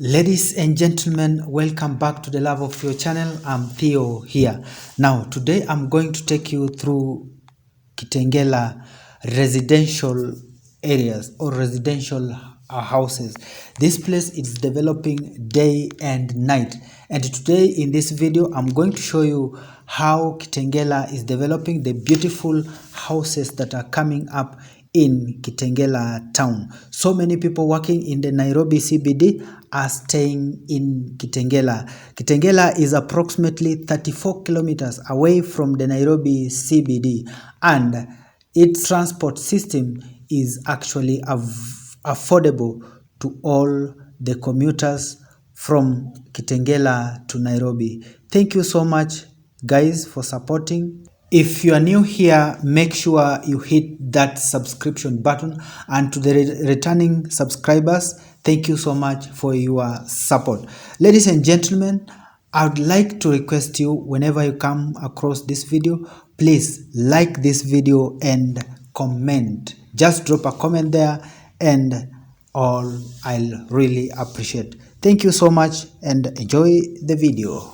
Ladies and gentlemen, welcome back to the Love of Your channel. I'm Theo here. Now, today I'm going to take you through Kitengela residential areas or residential houses. This place is developing day and night. And today in this video, I'm going to show you how Kitengela is developing the beautiful houses that are coming up in Kitengela town. So many people working in the Nairobi CBD are staying in Kitengela. Kitengela is approximately 34 kilometers away from the Nairobi CBD, and its transport system is actually affordable to all the commuters from Kitengela to Nairobi. Thank you so much, guys, for supporting. If you are new here, make sure you hit that subscription button, and to the returning subscribers, thank you so much for your support. Ladies and gentlemen, I would like to request you, whenever you come across this video, please like this video and comment. Just drop a comment there and all I'll really appreciate. Thank you so much and enjoy the video.